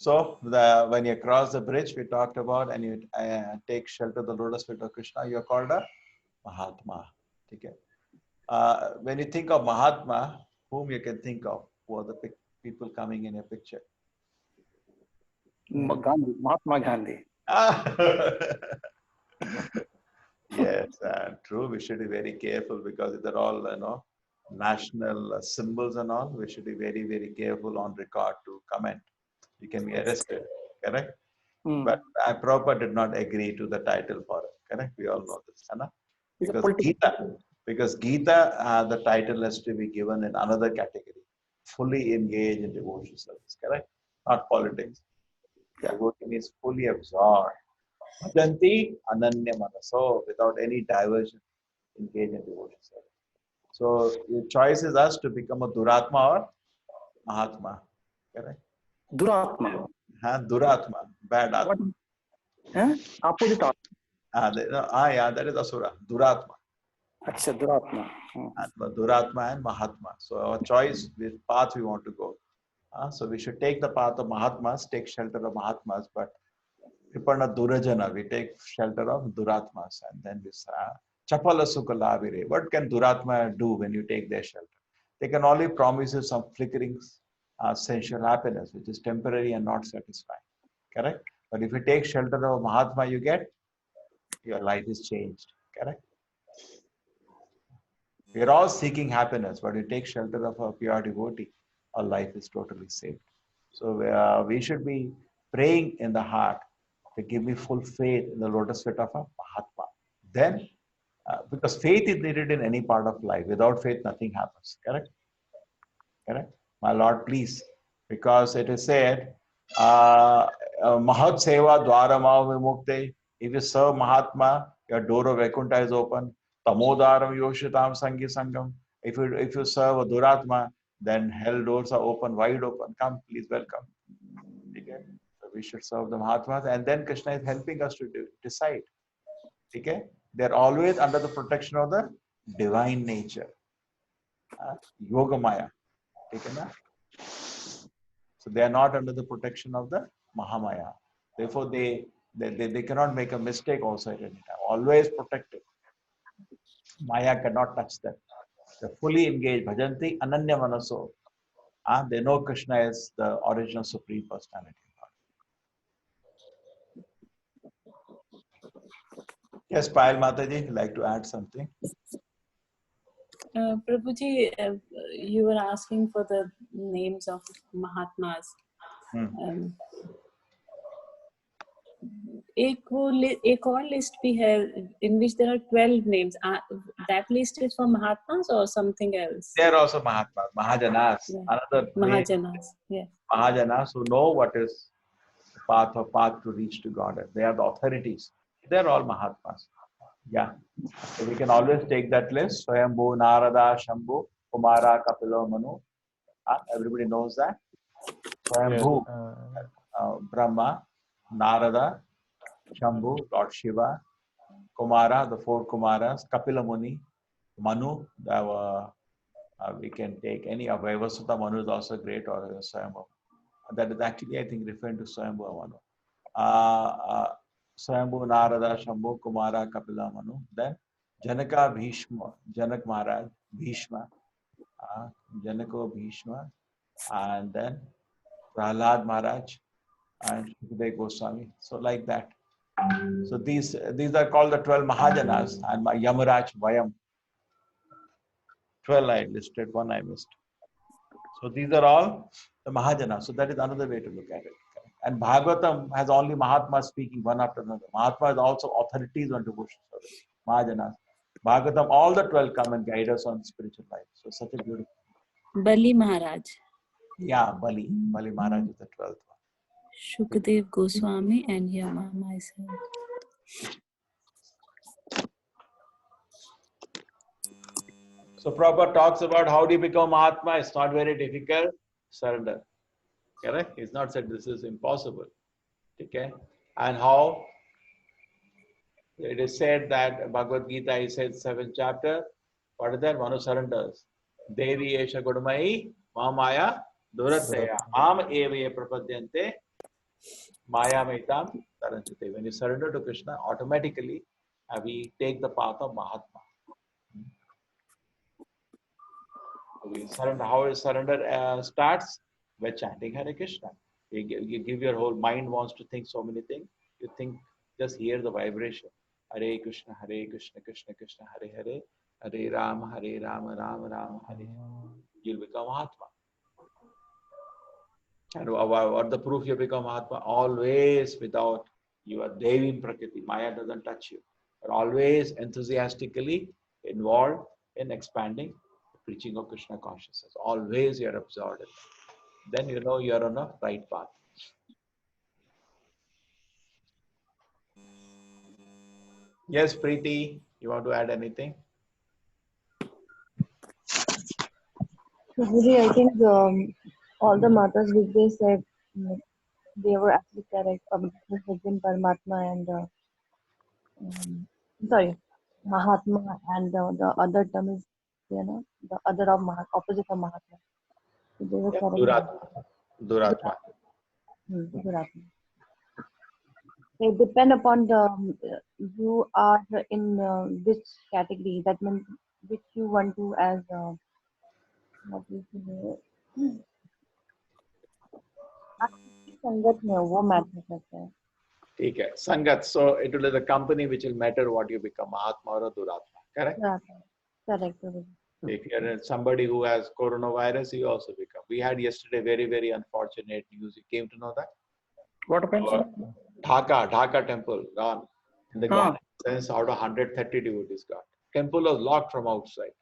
So when you cross the bridge, we talked about, and you take shelter of the lotus feet of Krishna, you are called a Mahatma. Okay. When you think of Mahatma, whom you can think of? Who are the people coming in your picture? Gandhi, Mahatma Gandhi. Yes, true. We should be very careful because they're all, national symbols and all. We should be very, very careful on record to comment. You can be arrested, correct? But Prabhupada did not agree to the title for it, correct? We all know this, Anna? Because Gita, the title has to be given in another category, fully engaged in devotional service, correct? Not politics. Devotee means fully absorbed. Bhajanti ananya manaso, without any diversion, engage in devotional service. So your choice is us to become a Duratma or Mahatma, correct? Duratma. Duratma, bad Atma. Opposite Atma. Yeah, that is Asura, Duratma. Achha, Duratma. Duratma and Mahatma. So our choice, which path we want to go. So we should take the path of Mahatmas, take shelter of Mahatmas, but Viparna Durajana, we take shelter of Duratmas. And then this Chapala Sukhalavire. What can Duratma do when you take their shelter? They can only promise you some flickering sensual happiness, which is temporary and not satisfying. Correct? But if you take shelter of Mahatma, you get your life is changed. Correct? We are all seeking happiness, but you take shelter of a pure devotee, our life is totally saved. So we should be praying in the heart to give me full faith in the lotus feet of a Mahatma. Then, because faith is needed in any part of life. Without faith, nothing happens. Correct? Correct? My Lord, please. Because it is said, Mahat Seva Dwarama Vimukte. If you serve Mahatma, your door of Vaikuntha is open. Tamodaram Yoshitam Sangi Sangam. If you serve a Duratma, then hell doors are open, wide open. Come, please welcome. Okay? So we should serve the Mahatmas, and then Krishna is helping us to decide. Okay? They're always under the protection of the divine nature. Yoga Maya. Okay, na? So they are not under the protection of the Mahamaya. Therefore, they cannot make a mistake also at any time. Always protected. Maya cannot touch them. They're fully engaged. Bhajanti Ananya Manaso. They know Krishna is the original Supreme Personality. Yes, Payal Mataji, you'd like to add something? Prabhuji, you were asking for the names of Mahatmas. एक और list भी है in which there are 12 names. That list is for Mahatmas or something else? They are also Mahatmas, Mahajanas. Yeah. Another Mahajanas, yes. Mahajanas who know what is the path to reach to God. They are the authorities. They are all Mahatmas. Yeah. So we can always take that list. Swayambhu, Narada, Shambhu, Kumara, Kapila, Manu. Everybody knows that. Swayambhu, Brahma, Narada, Shambhu, Lord Shiva, Kumara, the 4 Kumaras, Kapila Muni, Manu, we can take any of Vaivasutta Manu is also great, or Swayambhu. That is actually, I think, referring to Swayambhu Manu. Swayambhu, Narada, Shambhu, Kumara, Kapila Manu. Then Janaka Bhishma, Janak Maharaj, Bhishma, Janako Bhishma, and then Prahlad Maharaj and Shukadeva Goswami. So like that. So these are called the 12 Mahajanas, and Yamaraj, Vayam. 12 I listed, one I missed. So these are all the Mahajanas. So that is another way to look at it. And Bhagavatam has only Mahatma speaking one after another. Mahatma is also authorities on devotional service. Mahajanas. Bhagavatam, all the 12 come and guide us on spiritual life. So such a beautiful. Bali Maharaj. Yeah, Bali. Bali Maharaj is the 12th one. Shukadev Goswami and Yama myself. So Prabhupada talks about how do you become Mahatma. It's not very difficult. Surrender. Correct? He's not said this is impossible. Okay? And how? It is said that Bhagavad Gita, he said 7th chapter. What is that? One who surrenders. Devi Esha Gudamai Mamaya Durataya Am Eva Prapadyante Maya Maitam Taranchate. When you surrender to Krishna, automatically we take the path of Mahatma. We surrender. How is surrender starts? By chanting Hare Krishna. You give your whole mind wants to think so many things. You think, just hear the vibration. Hare Krishna, Krishna Krishna, Hare Hare, Hare Rama, Rama Rama, Hare. You'll become Mahatma. And what the proof you become Mahatma? Always without your Devi in Prakriti. Maya doesn't touch you. But always enthusiastically involved in expanding the preaching of Krishna consciousness. Always you're absorbed in that. Then you know you're on a right path. Yes, Preeti, you want to add anything? Guruji, I think all the matas which they said, they were actually correct. Bhagwan Paramatma and Mahatma, and the other term is, the other of opposite of Mahatma. So they were correct. Duratma. Duratma. It depends upon the you are in which category. That means which you want to as what is संगत में वो matter करता है. ठीक है, संगत. So it will be the company which will matter what you become, Mahatma or a Duratma. Correct? Correct. If you're somebody who has coronavirus, you also become. We had yesterday very, very unfortunate news. You came to know that? What happened? Dhaka temple gone. In the gone. Since out of 130 devotees got. Temple was locked from outside.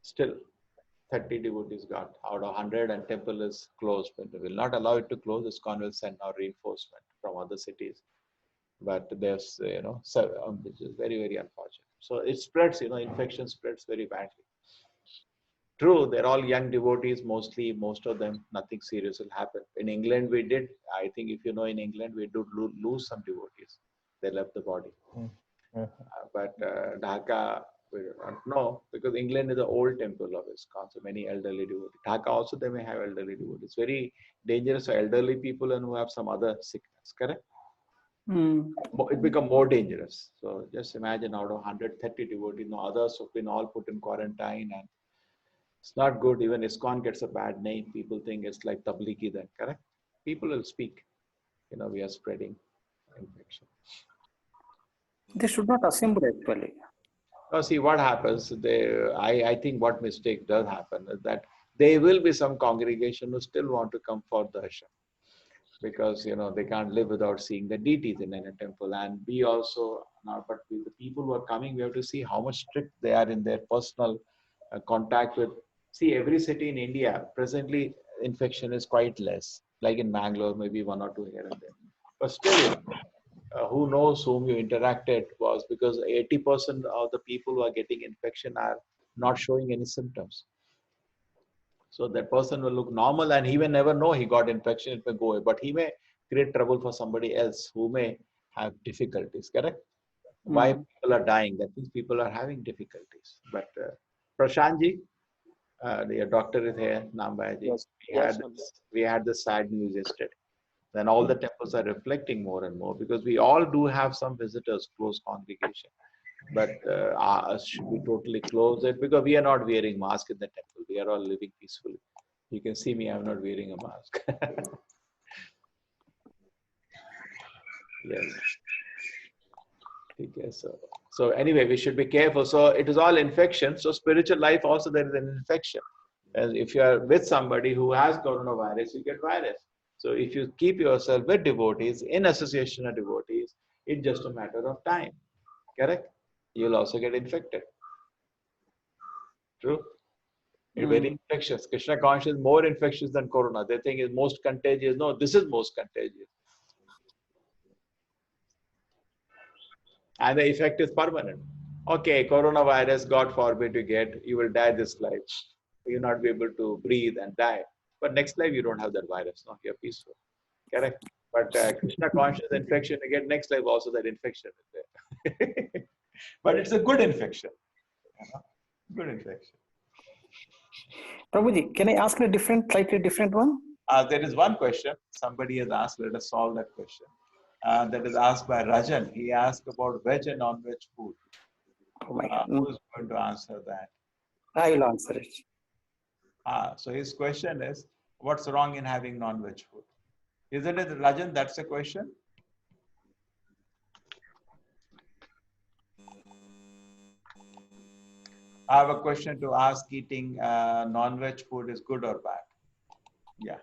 Still, 30 devotees got out of 100, and temple is closed. But they will not allow it to close. ISKCON will send now reinforcement from other cities. But there's, which is very, very unfortunate. So it spreads, infection spreads very badly. True, they're all young devotees, mostly, most of them, nothing serious will happen. In England, we did, I think if you know, in England, we did lose some devotees. They left the body. But Dhaka, we don't know, because England is an old temple of ISKCON, so many elderly devotees. Dhaka also, they may have elderly devotees. It's very dangerous for elderly people and who have some other sickness, correct? It become more dangerous. So just imagine out of 130 devotees, others have been all put in quarantine, and it's not good. Even ISKCON gets a bad name. People think it's like Tablighi then, correct? People will speak. We are spreading infection. They should not assemble actually. Now see what happens. I think what mistake does happen is that there will be some congregation who still want to come for darshan. Because they can't live without seeing the deities in a temple, and we also but with the people who are coming, we have to see how much strict they are in their personal contact with. See, every city in India presently infection is quite less. Like in Bangalore, maybe 1 or 2 here and there. But still, who knows whom you interacted was, because 80% of the people who are getting infection are not showing any symptoms. So that person will look normal and he may never know he got infection, it may go away, but he may create trouble for somebody else who may have difficulties, correct? Why people are dying, that means people are having difficulties. But Prashantji, your doctor is here, Nambayaji. Yes. We had this sad news yesterday. Then all the temples are reflecting more and more, because we all do have some visitors, close congregation. But should we totally close it? Because we are not wearing mask in the temple. We are all living peacefully. You can see me, I'm not wearing a mask. Yes. Okay, so anyway, we should be careful. So it is all infection. So spiritual life also, there is an infection. And if you are with somebody who has coronavirus, you get virus. So if you keep yourself with devotees, in association of devotees, it's just a matter of time. Correct? You'll also get infected. True? It's very infectious. Krishna consciousness is more infectious than corona. They think it's most contagious. No, this is most contagious. and the effect is permanent. Okay, coronavirus, God forbid you will die this life. You'll not be able to breathe and die. But next life, you don't have that virus. No, you're peaceful. Correct. But Krishna conscious infection, again, next life also that infection is there. But it's a good infection. You know? Good infection. Prabhuji, can I ask a slightly different one? There is one question somebody has asked. Let us solve that question. That is asked by Rajan. He asked about veg and non-veg food. Oh my God. Who's going to answer that? I will answer it. So his question is, what's wrong in having non-veg food? Isn't it, Rajan? That's the question. I have a question to ask. Eating non-veg food is good or bad? Yeah.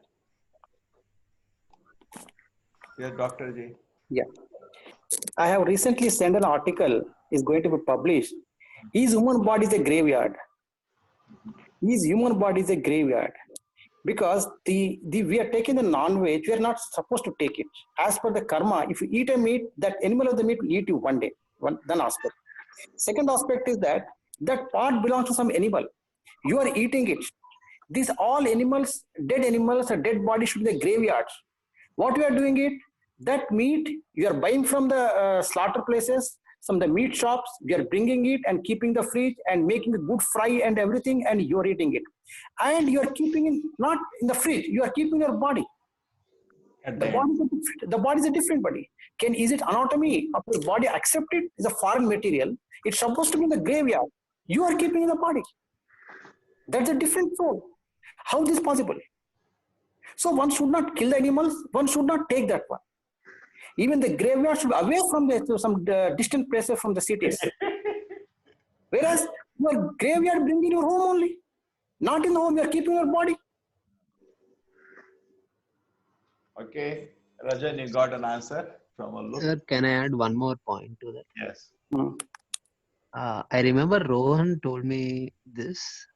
Yes, Dr. Ji. Yeah. I have recently sent an article, is going to be published. Is human body is a graveyard? Is human body is a graveyard? Because we are taking the non-veg, we are not supposed to take it. As per the karma, if you eat a meat, that animal of the meat will eat you one day. One aspect. Second aspect is that part belongs to some animal. You are eating it. These all animals, dead animals, or dead bodies should be the graveyards. What we are doing it, that meat you are buying from the slaughter places, from the meat shops, we are bringing it and keeping the fridge and making a good fry and everything, and you are eating it. And you are keeping it not in the fridge, you are keeping your body. The body is a different body. Is it anatomy of the body accepted? Is a foreign material. It's supposed to be in the graveyard. You are keeping in the body. That's a different soul. How is this possible? So one should not kill the animals. One should not take that one. Even the graveyard should be away from some distant places from the cities. Whereas your graveyard bring in your home only. Not in the home, you are keeping your body. Okay. Rajan, you got an answer from a look? Sir, can I add one more point to that? Yes. I remember Rohan told me this.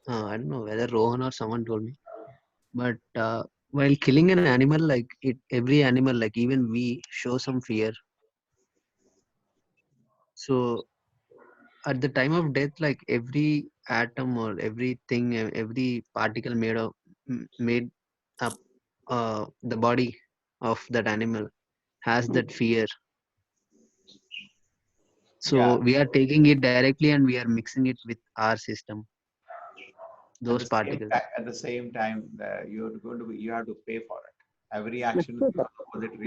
I don't know whether Rohan or someone told me. But while killing an animal, like every animal, like even we, show some fear. So at the time of death, like every atom or everything, every particle made up the body of that animal has that fear. So we are taking it directly and we are mixing it with our system. Those particles. At the same time, you have to pay for it. Every action is an opposite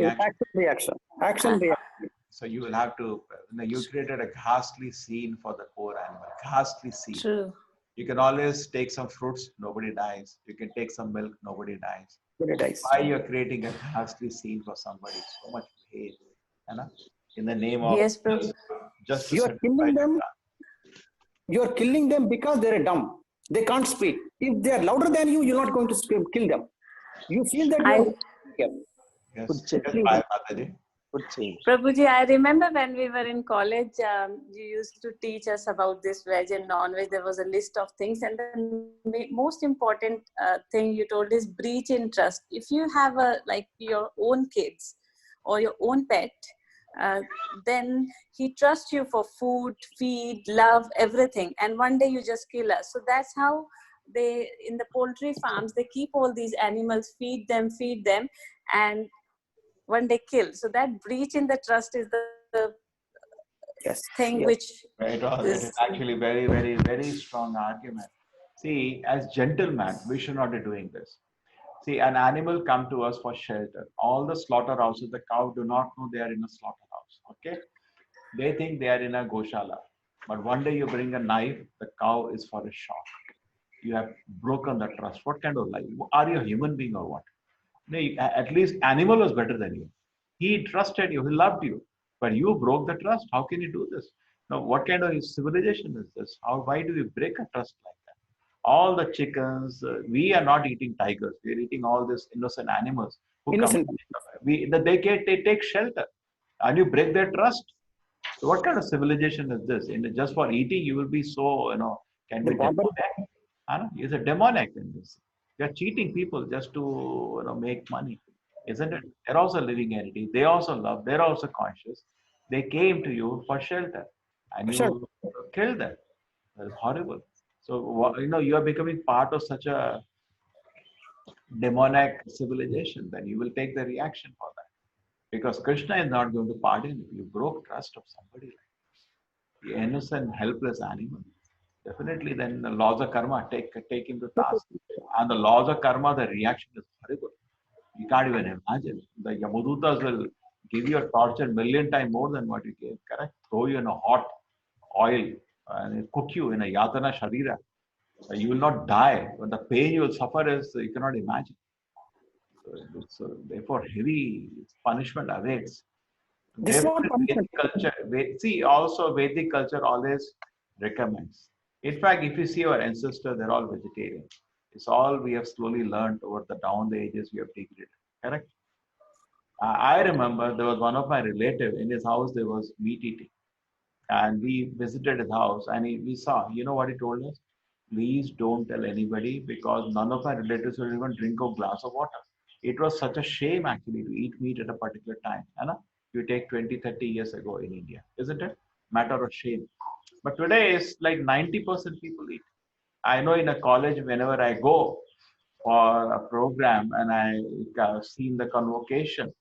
reaction. Action reaction. So you will have to. You created a ghastly scene for the poor animal. Ghastly scene. True. You can always take some fruits, nobody dies. You can take some milk, nobody dies. Nobody dies. Why you're creating a ghastly scene for somebody? So much pain, in the name of just you are killing them. You are killing them because they are dumb. They can't speak. If they are louder than you, you're not going to kill them. You feel that. Prabhuji, I remember when we were in college, you used to teach us about this veg and non-veg. There was a list of things, and the most important thing you told is breach in trust. If you have your own kids or your own pet, then he trusts you for food, feed, love, everything, and one day you just kill us. So that's how they, in the poultry farms, they keep all these animals, feed them, and one day kill. So that breach in the trust is the thing which Right on. It is actually very, very, very strong argument. See, as gentlemen, we should not be doing this. See, an animal come to us for shelter. All the slaughterhouses, the cow do not know they are in a slaughterhouse. Okay, they think they are in a goshala. But one day you bring a knife, the cow is for a shock. You have broken the trust. What kind of life? Are you a human being or what? No, at least animal was better than you. He trusted you. He loved you. But you broke the trust. How can you do this? Now, what kind of civilization is this? Why do you break a trust like that? All the chickens, we are not eating tigers. We are eating all these innocent animals. They take shelter. And you break their trust. So what kind of civilization is this? Just for eating, you will be so, can be demonic. It's a demonic in this. You're cheating people just to make money, isn't it? They're also living entity. They also love. They're also conscious. They came to you for shelter and you killed them. That's horrible. So, you are becoming part of such a demonic civilization, then you will take the reaction for that. Because Krishna is not going to pardon if you broke trust of somebody like the innocent, helpless animal. Definitely, then the laws of karma take him to task. And the laws of karma, the reaction is horrible. You can't even imagine. The Yamadutas will give you a torture million times more than what you gave, correct? Throw you in a hot oil and cook you in a yatana sharira. You will not die, but the pain you will suffer is you cannot imagine. So therefore, heavy punishment awaits. Therefore, Vedic culture, also Vedic culture always recommends. In fact, if you see our ancestors, they're all vegetarian. It's all we have slowly learned over down the ages we have degraded. Correct? I remember there was one of my relatives in his house, there was meat eating. And we visited his house and we saw, you know what he told us? Please don't tell anybody because none of my relatives will even drink a glass of water. It was such a shame actually to eat meat at a particular time. You take 20, 30 years ago in India, isn't it? Matter of shame. But today it's like 90% people eat. I know in a college, whenever I go for a program and I seen the convocation,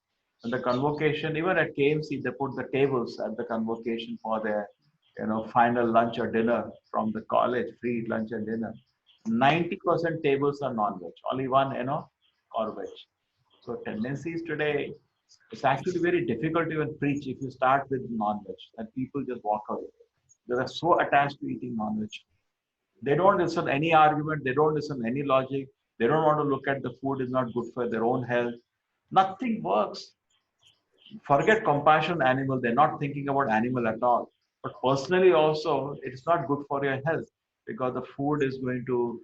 and the convocation, even at KMC, they put the tables at the convocation for their, final lunch or dinner from the college, free lunch and dinner. 90% tables are non-veg, only one, or veg. So tendencies today, it's actually very difficult to even preach if you start with non-veg, and people just walk away. They are so attached to eating non-veg. They don't listen any argument, they don't listen any logic, they don't want to look at the food is not good for their own health. Nothing works. Forget compassion animal, they're not thinking about animal at all. But personally also, it's not good for your health because the food is going to,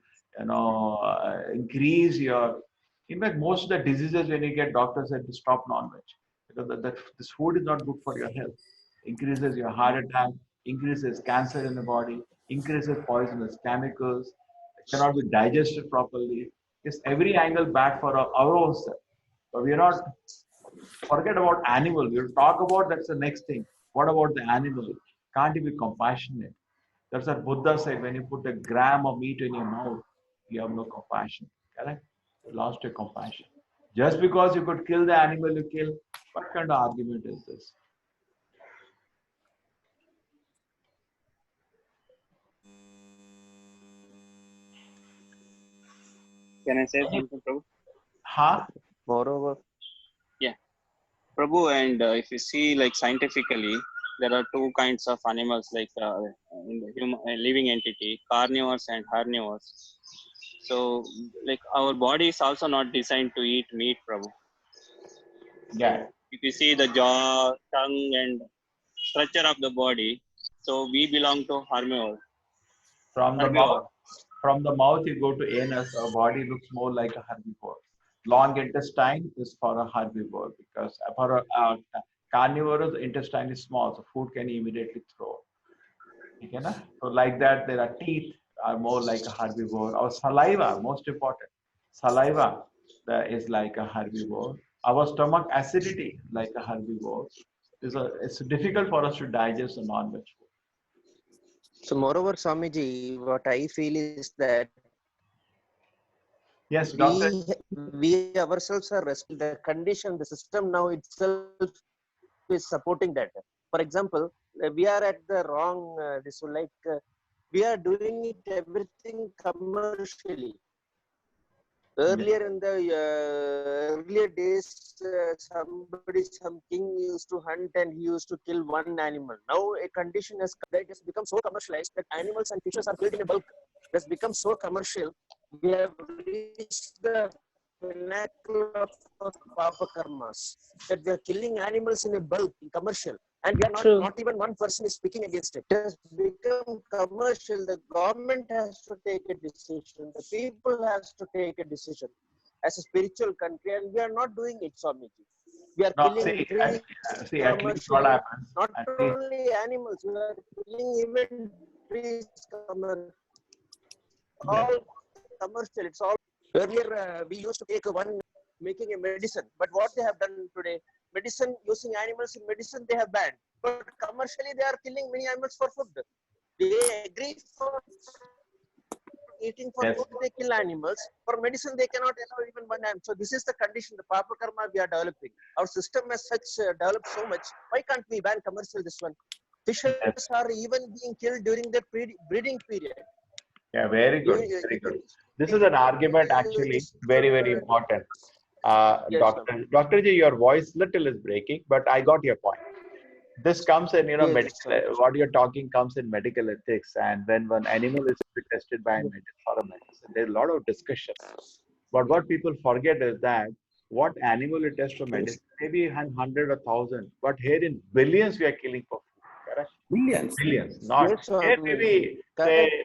increase your, in fact, most of the diseases when you get doctors said to stop non-veg because this food is not good for your health. Increases your heart attack, increases cancer in the body, increases poisonous chemicals, it cannot be digested properly. It's every angle bad for our own self. But we are not, forget about animal. We'll talk about that's the next thing. What about the animal? Can't you be compassionate? That's what Buddha said. When you put a gram of meat in your mouth, you have no compassion. Correct? You lost your compassion. Just because you could kill the animal you kill, what kind of argument is this? Can I say something, Prabhu? Huh? Moreover, Yeah, Prabhu, and if you see like scientifically, there are two kinds of animals like in the human living entity, carnivores and herbivores. So like our body is also not designed to eat meat, Prabhu. Yeah. If you see the jaw, tongue, and structure of the body, so we belong to herbivore. From the mouth you go to anus, our body looks more like a herbivore. Long intestine is for a herbivore because for a carnivore, the intestine is small, so food can immediately throw. Okay, na? So like that, there are teeth are more like a herbivore. Our saliva, most important, saliva is like a herbivore. Our stomach acidity like a herbivore. It's difficult for us to digest a non-veg food. so moreover, Swamiji, what I feel is that yes, doctor. we ourselves are the condition, the system now itself is supporting that. For example, we are at the wrong, we are doing it everything commercially. Earlier in the earlier days, some king used to hunt and he used to kill one animal. Now a condition has become so commercialized that animals and fishes are killed in a bulk. It has become so commercial. We have reached the pinnacle of papa karmas that we are killing animals in a bulk, in commercial, and we are not even one person is speaking against it. It has become commercial. The government has to take a decision. The people has to take a decision as a spiritual country, and we are not doing it, Swamiji. We are killing trees. At least what happens. Not only animals, we are killing even trees. All commercial. It's all. Earlier, we used to take one making a medicine, but what they have done today, medicine using animals in medicine, they have banned. but commercially they are killing many animals for food. They agree for eating for food, they kill animals. For medicine, they cannot allow even one animal. So this is the condition, the Papa Karma we are developing. Our system as such developed so much. Why can't we ban commercial this one? Fishes are even being killed during the breeding period. Yeah, very good, very good. This is an argument actually very, very important. Yes, Dr. Ji, your voice little is breaking, but I got your point. This comes in, Yes, medical, what you're talking comes in medical ethics, and when one animal is to be tested by a medicine, there's a lot of discussion. But what people forget is that what animal you test for medicine, maybe 100 or 1,000, but here in billions we are killing for food, correct? Millions. Billions, not Yes, here maybe say,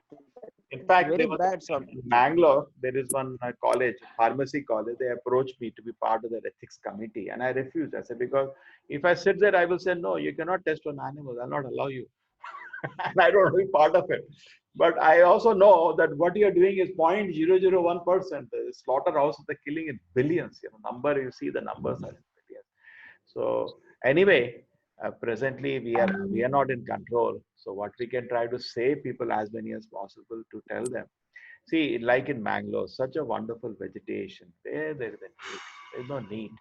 in fact, very there was bad, in Bangalore, there is one college, pharmacy college, they approached me to be part of their ethics committee, and I refused. I said, because if I sit there, I will say, no, you cannot test on animals, I'll not allow you. And I don't want to be part of it. But I also know that what you are doing is 0.001%. The slaughterhouse, the killing in billions. Number, you see the numbers are in billions. So anyway, presently we are not in control. So what we can try to save people as many as possible to tell them. See, like in Mangalore, such a wonderful vegetation. There is a need. There's no need.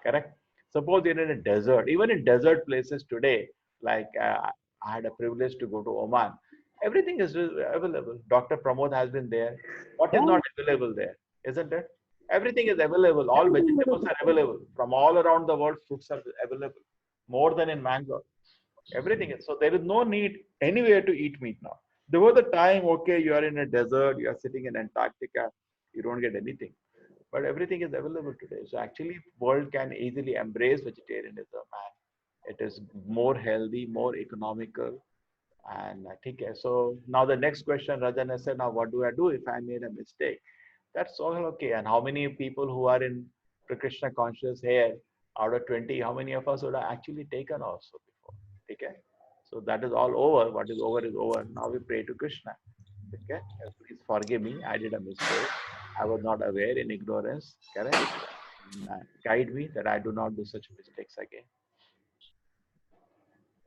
Correct? Suppose you're in a desert. Even in desert places today, like I had a privilege to go to Oman. Everything is available. Dr. Pramod has been there. What is not available there? Isn't it? Everything is available. All vegetables are available. From all around the world, fruits are available. More than in Mangalore. Everything is. So there is no need anywhere to eat meat now. There was a time, okay, you are in a desert, you are sitting in Antarctica, you don't get anything. But everything is available today. So actually, world can easily embrace vegetarianism, and it is more healthy, more economical. And I think so. Now the next question, Rajan has said, now what do I do if I made a mistake? That's all okay. And how many people who are in Krishna conscious here, out of 20, how many of us would have actually taken also before? Okay. So that is all over. What is over is over. Now we pray to Krishna. Okay. Please forgive me. I did a mistake. I was not aware, in ignorance. Correct. Guide me that I do not do such mistakes again.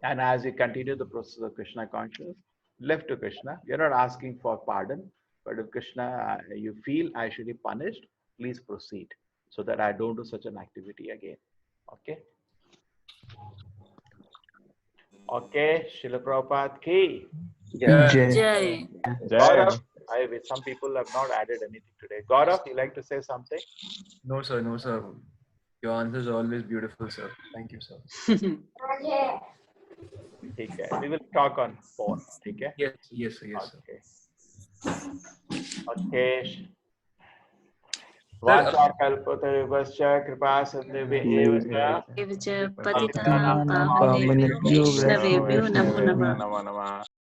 And as we continue the process of Krishna consciousness, left to Krishna, you're not asking for pardon, but if Krishna, you feel I should be punished, please proceed so that I don't do such an activity again. Okay. Okay, Srila Prabhupada ki. Jai. Gaurav, some people have not added anything today. Gaurav, you like to say something? No, sir. No, sir. Your answers are always beautiful, sir. Thank you, sir. Okay. We will talk on phone. Okay. Yes, yes, sir. Yes, sir. Okay. Vacha kalpatarubhascha kripa sandhibhyevacha Pavane Vaishnavebhyo namo namah.